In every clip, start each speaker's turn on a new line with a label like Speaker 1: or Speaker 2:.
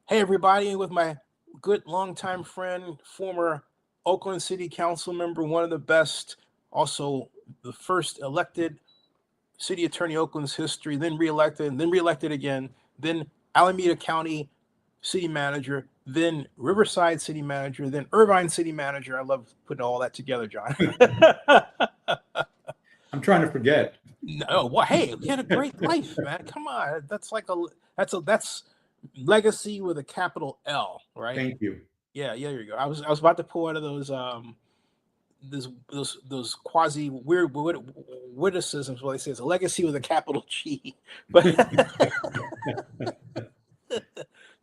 Speaker 1: Hey, everybody, with my good longtime friend, former Oakland City Council member, one of the best, also the first elected city attorney in Oakland's history, then reelected, and then reelected again, then Alameda County city manager, then Riverside city manager, then Irvine city manager. I love putting all that together, John.
Speaker 2: I'm trying to forget.
Speaker 1: No, well, hey, you had a great life, man. Come on, that's legacy with a capital L, right?
Speaker 2: Thank you.
Speaker 1: Yeah, there you go. I was about to pull out of those quasi weird witticisms where they say it's a legacy with a capital G. But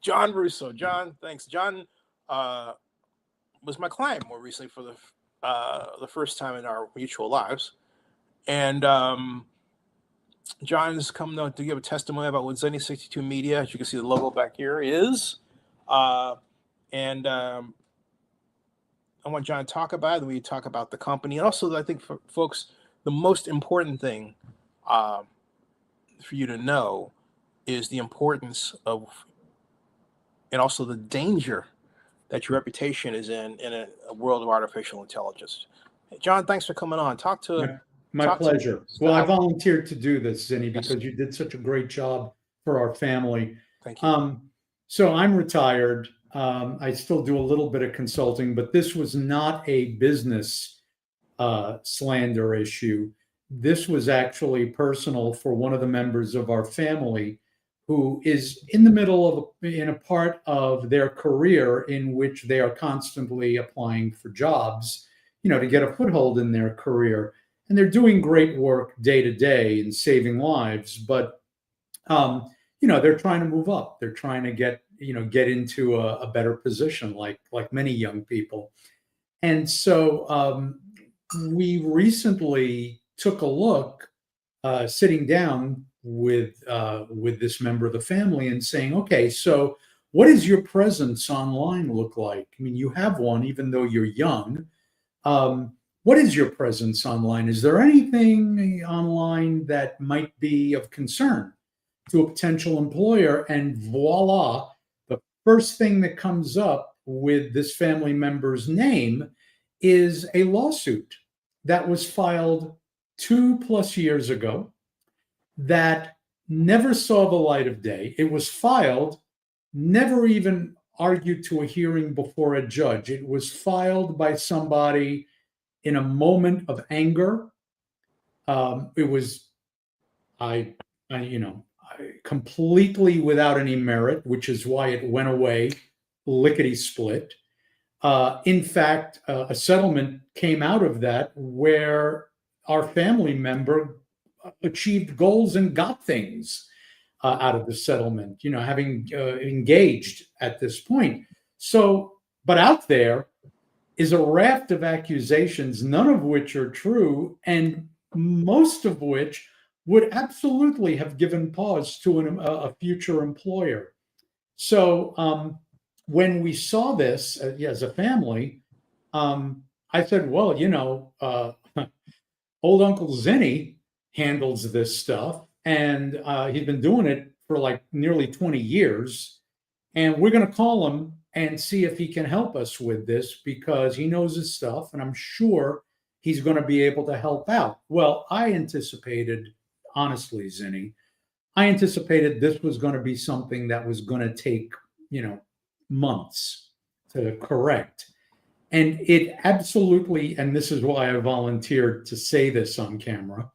Speaker 1: John Russo, John, thanks. John was my client more recently for the first time in our mutual lives, and John's come out to give a testimony about what Zennie62Media, as you can see the logo back here, is. And I want John to talk about it, and we talk about the company. And also, I think for folks, the most important thing for you to know is the importance of, and also the danger that your reputation is in a world of artificial intelligence. Hey, John, thanks for coming on.
Speaker 2: My pleasure. Well, I volunteered to do this, Zennie, because you did such a great job for our family.
Speaker 1: Thank you.
Speaker 2: So I'm retired. I still do a little bit of consulting, but this was not a business slander issue. This was actually personal for one of the members of our family who is in the middle in a part of their career in which they are constantly applying for jobs, to get a foothold in their career. And they're doing great work day to day and saving lives, but they're trying to move up. They're trying to get into a better position, like many young people. And so we recently took a look, sitting down with this member of the family and saying, okay, so what does your presence online look like? I mean, you have one, even though you're young. What is your presence online? Is there anything online that might be of concern to a potential employer? And voila, the first thing that comes up with this family member's name is a lawsuit that was filed 2+ years ago that never saw the light of day. It was filed, never even argued to a hearing before a judge. It was filed by somebody in a moment of anger. It was, completely without any merit, which is why it went away lickety split. In fact, a settlement came out of that where our family member achieved goals and got things out of the settlement, having engaged at this point. So, but out there is a raft of accusations, none of which are true, and most of which would absolutely have given pause to a future employer. So when we saw this as a family, I said, well, old Uncle Zennie handles this stuff, and he's been doing it for like nearly 20 years, and we're going to call him and see if he can help us with this because he knows his stuff, and I'm sure he's going to be able to help out. Well, I anticipated, honestly, Zennie, this was going to be something that was going to take, months to correct. And it absolutely, and this is why I volunteered to say this on camera,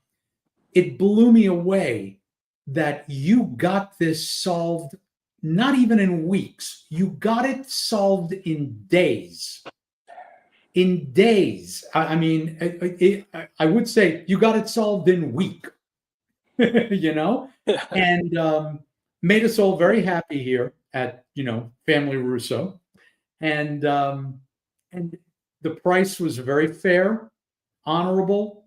Speaker 2: it blew me away that you got this solved not even in weeks. You got it solved in days. In days. I mean, I would say you got it solved in a week, and made us all very happy here at, Family Russo. And the price was very fair, honorable.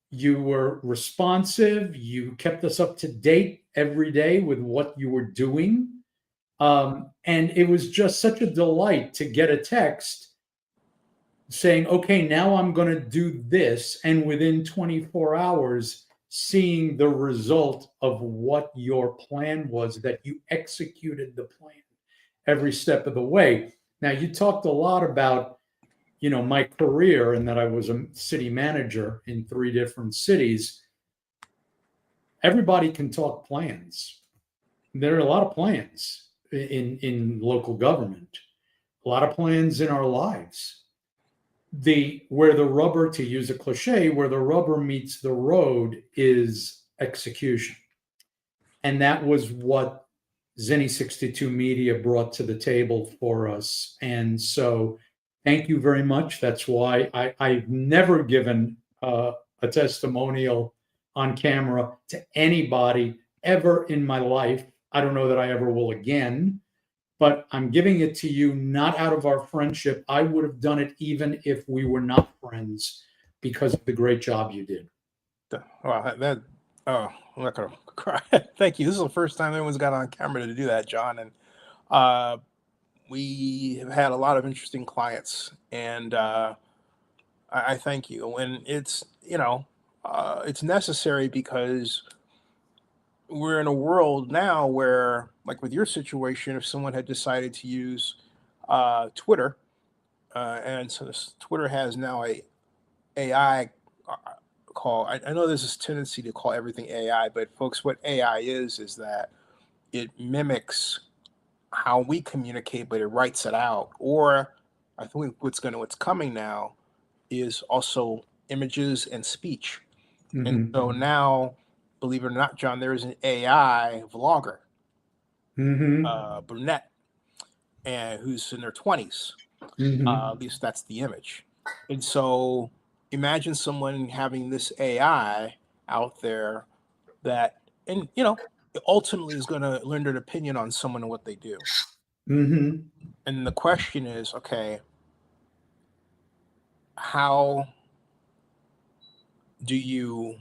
Speaker 2: You were responsive. You kept us up to date every day with what you were doing. And it was just such a delight to get a text saying, okay, now I'm going to do this. And within 24 hours, seeing the result of what your plan was, that you executed the plan every step of the way. Now, you talked a lot about, my career and that I was a city manager in 3 different cities. Everybody can talk plans. There are a lot of plans in local government, a lot of plans in our lives. Where the rubber, to use a cliche, where the rubber meets the road is execution. And that was what Zennie62Media brought to the table for us. And so thank you very much. That's why I've never given a testimonial on camera to anybody ever in my life. I don't know that I ever will again, but I'm giving it to you not out of our friendship. I would have done it even if we were not friends because of the great job you did.
Speaker 1: Wow, oh, I'm not gonna cry. Thank you. This is the first time anyone's got on camera to do that, John. And we have had a lot of interesting clients, and I thank you. And it's it's necessary because we're in a world now where, like with your situation, if someone had decided to use Twitter, and so Twitter has now a AI call. I know there's this tendency to call everything AI, but folks, what AI is that it mimics how we communicate, but it writes it out. Or I think what's coming now is also images and speech. And so now, believe it or not, John, there is an AI vlogger, brunette, and who's in their 20s. At least that's the image. And so imagine someone having this AI out there that, and ultimately is going to learn an opinion on someone and what they do. And the question is, okay, how do you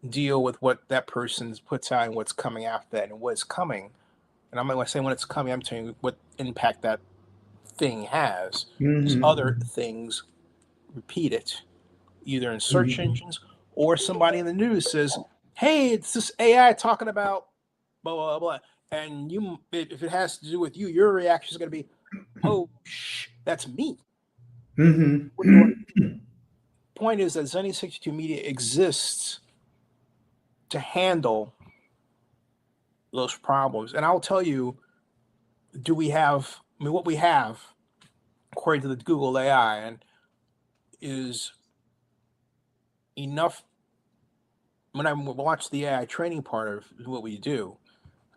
Speaker 1: deal with what that person puts out and what's coming after that and what's coming? And I'm not going to say when it's coming, I'm telling you what impact that thing has. Because other things repeat it, either in search engines or somebody in the news says, hey, it's this AI talking about blah, blah, blah. And if it has to do with you, your reaction is going to be, oh, that's me. Point is that Zennie62Media exists to handle those problems. And I'll tell you, what we have, according to the Google AI, and is enough. When I watched the AI training part of what we do,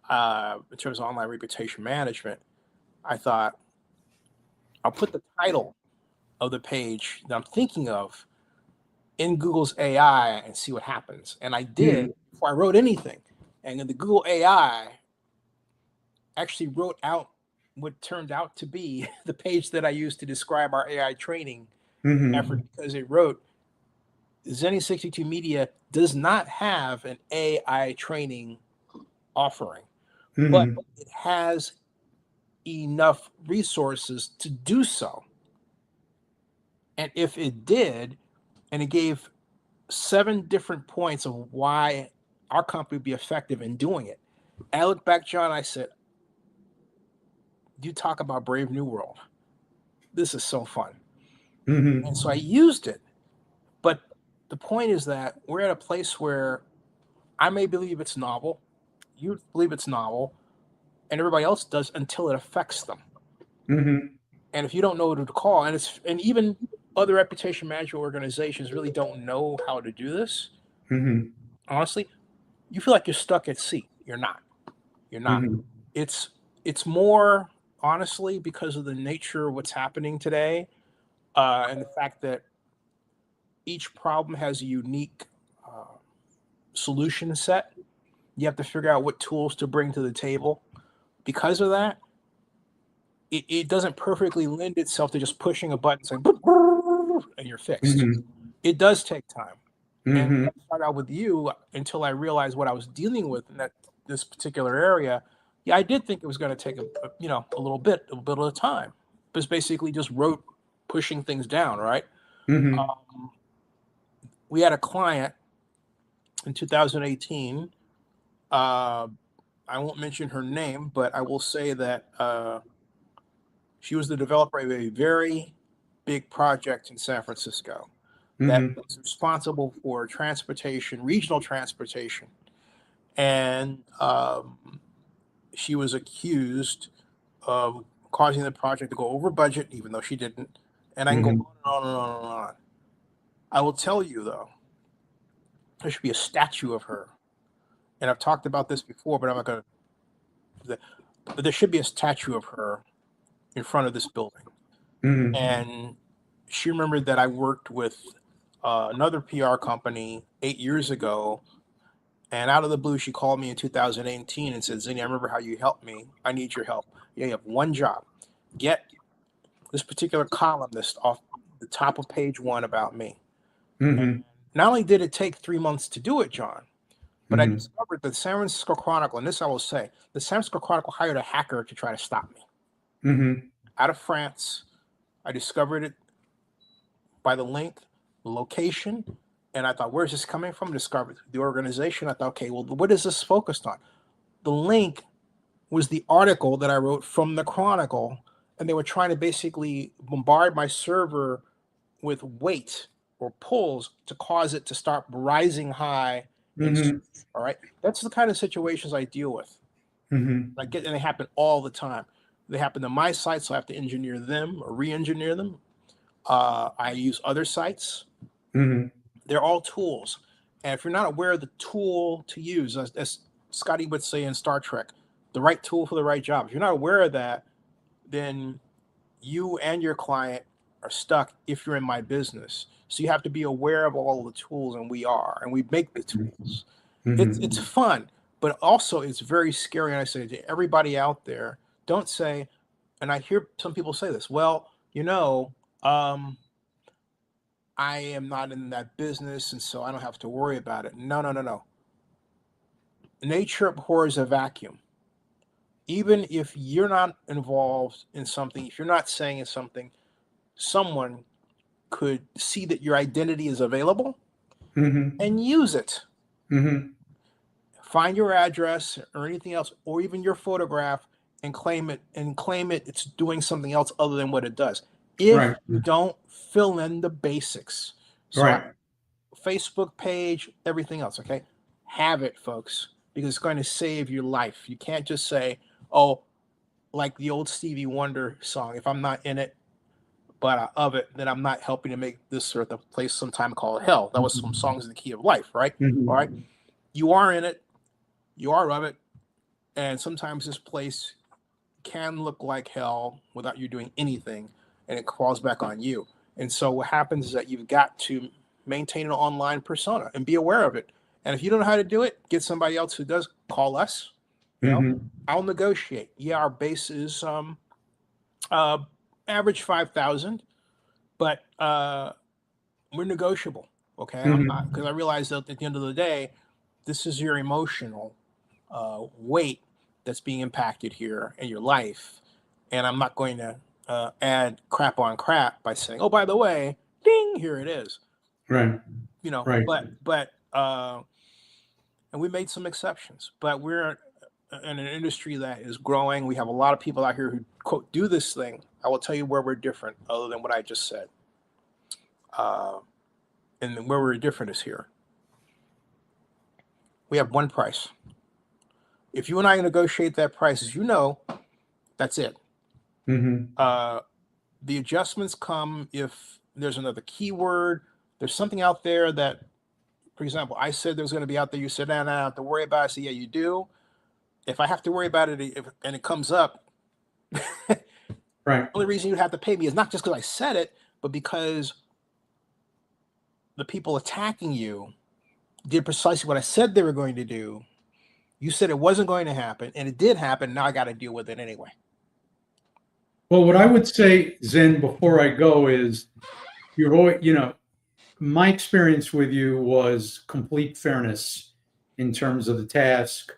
Speaker 1: in terms of online reputation management, I thought, I'll put the title of the page that I'm thinking of in Google's AI and see what happens. And I did before I wrote anything. And then the Google AI actually wrote out what turned out to be the page that I used to describe our AI training effort, because it wrote, Zennie62Media does not have an AI training offering, but it has enough resources to do so. And if it did, and it gave 7 different points of why our company would be effective in doing it. And I look back, John, I said, you talk about Brave New World. This is so fun. And so I used it. But the point is that we're at a place where I may believe it's novel, you believe it's novel, and everybody else does until it affects them. And if you don't know what to call, and even other reputation management organizations really don't know how to do this, honestly, you feel like you're stuck at sea. You're not. You're not. It's more, honestly, because of the nature of what's happening today, and the fact that each problem has a unique solution set. You have to figure out what tools to bring to the table. Because of that, it doesn't perfectly lend itself to just pushing a button saying, and you're fixed. It does take time. And I start out with you until I realized what I was dealing with in this particular area. Yeah, I did think it was going to take a little bit of time. But it's basically just pushing things down, right? We had a client in 2018 I won't mention her name, but I will say that she was the developer of a very big project in San Francisco that
Speaker 2: Mm-hmm.
Speaker 1: was responsible for transportation, regional transportation. And she was accused of causing the project to go over budget, even though she didn't. And I can go
Speaker 2: Mm-hmm.
Speaker 1: on and on and on and on. I will tell you, though, there should be a statue of her. And I've talked about this before, but I'm not going to. But there should be a statue of her in front of this building.
Speaker 2: Mm-hmm.
Speaker 1: And she remembered that I worked with another PR company 8 years ago. And out of the blue, she called me in 2018 and said, Zennie, I remember how you helped me. I need your help. Yeah, you have one job. Get this particular columnist off the top of page 1 about me.
Speaker 2: Mm-hmm.
Speaker 1: Not only did it take 3 months to do it, John, but I
Speaker 2: Mm-hmm.
Speaker 1: discovered the San Francisco Chronicle, and this I will say, the San Francisco Chronicle hired a hacker to try to stop me.
Speaker 2: Mm-hmm.
Speaker 1: Out of France, I discovered it by the link, the location, and I thought, where's this coming from? Discovered the organization. I thought, okay, well, what is this focused on? The link was the article that I wrote from the Chronicle, and they were trying to basically bombard my server with weight or pulls to cause it to start rising high.
Speaker 2: Mm-hmm.
Speaker 1: All right, that's the kind of situations I deal with.
Speaker 2: Mm-hmm.
Speaker 1: And they happen all the time. They happen to my sites, so I have to engineer them or re-engineer them. I use other sites.
Speaker 2: Mm-hmm.
Speaker 1: They're all tools, and if you're not aware of the tool to use, as Scotty would say in Star Trek, the right tool for the right job. If you're not aware of that, then you and your client are stuck if you're in my business. So you have to be aware of all the tools, and we make the tools.
Speaker 2: Mm-hmm.
Speaker 1: It's fun, but also it's very scary. And I say to everybody out there, don't say, and I hear some people say this, well, I am not in that business, and so I don't have to worry about it. No, no, no, no. Nature abhors a vacuum. Even if you're not involved in something, if you're not saying something, someone could see that your identity is available
Speaker 2: Mm-hmm.
Speaker 1: and use it.
Speaker 2: Mm-hmm.
Speaker 1: Find your address or anything else, or even your photograph, and claim it. It's doing something else other than what it does. If
Speaker 2: Right.
Speaker 1: you don't fill in the basics. So
Speaker 2: Right.
Speaker 1: Facebook page, everything else, okay? Have it, folks, because it's going to save your life. You can't just say, oh, like the old Stevie Wonder song, if I'm not in it, but of it, then I'm not helping to make this earth a place sometime called hell. That was from Songs in the Key of Life, right?
Speaker 2: Mm-hmm.
Speaker 1: All right. You are in it, you are of it, and sometimes this place can look like hell without you doing anything, and it falls back on you. And so what happens is that you've got to maintain an online persona and be aware of it. And if you don't know how to do it, get somebody else who does. Call us.
Speaker 2: Mm-hmm.
Speaker 1: I'll negotiate. Yeah, our base is average 5,000, but we're negotiable. Okay,
Speaker 2: Mm-hmm.
Speaker 1: because I realize that at the end of the day, this is your emotional weight that's being impacted here in your life, and I'm not going to add crap on crap by saying, oh, by the way, ding, here it is.
Speaker 2: Right. Right.
Speaker 1: But and we made some exceptions, but we're in an industry that is growing. We have a lot of people out here who quote do this thing. I will tell you where we're different, other than what I just said. And where we're different is here. We have one price. If you and I negotiate that price, as you know, that's it.
Speaker 2: Mm-hmm.
Speaker 1: The adjustments come if there's another keyword. There's something out there that, for example, I said there's going to be out there. You said, no, I don't have to worry about it. I said, yeah, you do. If I have to worry about it and it comes up,
Speaker 2: Right.
Speaker 1: the only reason you'd have to pay me is not just because I said it, but because the people attacking you did precisely what I said they were going to do. You said it wasn't going to happen, and it did happen. Now I got to deal with it anyway.
Speaker 2: Well, what I would say, Zen, before I go is you're always, my experience with you was complete fairness in terms of the task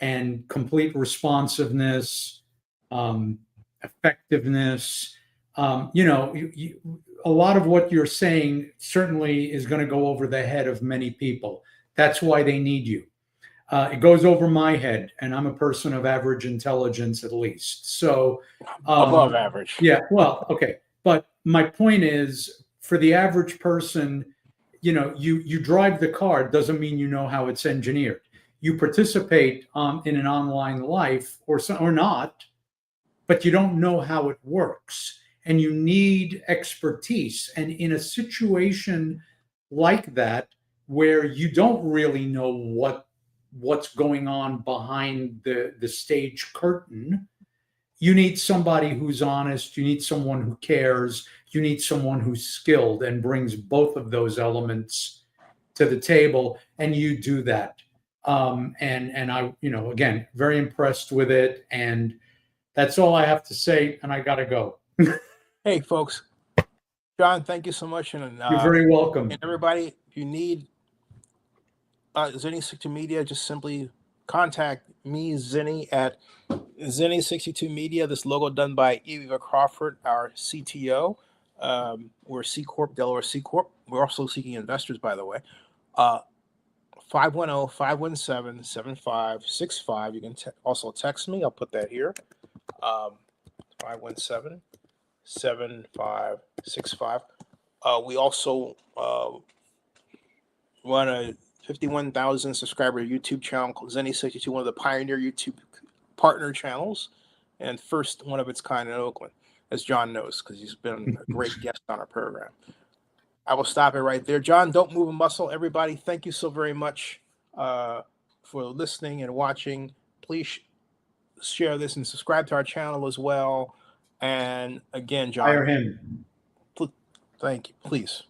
Speaker 2: and complete responsiveness, effectiveness. A lot of what you're saying certainly is going to go over the head of many people. That's why they need you. It goes over my head, and I'm a person of average intelligence at least. So,
Speaker 1: Above average.
Speaker 2: yeah, well, okay. But my point is, for the average person, you know, you drive the car doesn't mean you know how it's engineered. You participate in an online life or not, but you don't know how it works, and you need expertise. And in a situation like that, where you don't really know what's going on behind the stage curtain, you need somebody who's honest, you need someone who cares, you need someone who's skilled and brings both of those elements to the table, and you do that. And I, you know, again, very impressed with it, and that's all I have to say, and I gotta go.
Speaker 1: Hey, folks. John, thank you so much. And
Speaker 2: You're very welcome.
Speaker 1: and everybody, if you need Zennie62Media, just simply contact me, Zennie, at Zennie62Media. This logo done by Eva Crawford, our CTO. We're C Corp, Delaware C Corp. We're also seeking investors, by the way. 510-517-7565. You can also text me. I'll put that here. 517-7565. We also run a 51,000 subscriber YouTube channel called Zennie62, one of the pioneer YouTube partner channels, and first one of its kind in Oakland, as John knows, because he's been a great guest on our program. I will stop it right there. John, don't move a muscle. Everybody, thank you so very much for listening and watching. Please share this and subscribe to our channel as well. And again, John,
Speaker 2: Hire him.
Speaker 1: Thank you. Please,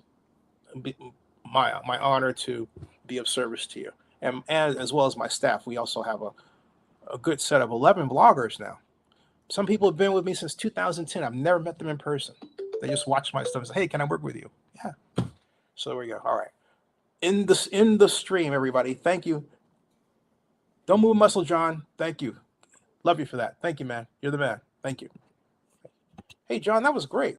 Speaker 1: my honor to be of service to you, and as well as my staff. We also have a good set of 11 bloggers now. Some people have been with me since 2010. I've never met them in person. They just watch my stuff and say, "Hey, can I work with you?" Yeah. So there we go. All right. In the stream, everybody. Thank you. Don't move a muscle, John. Thank you. Love you for that. Thank you, man. You're the man. Thank you. Hey, John, that was great.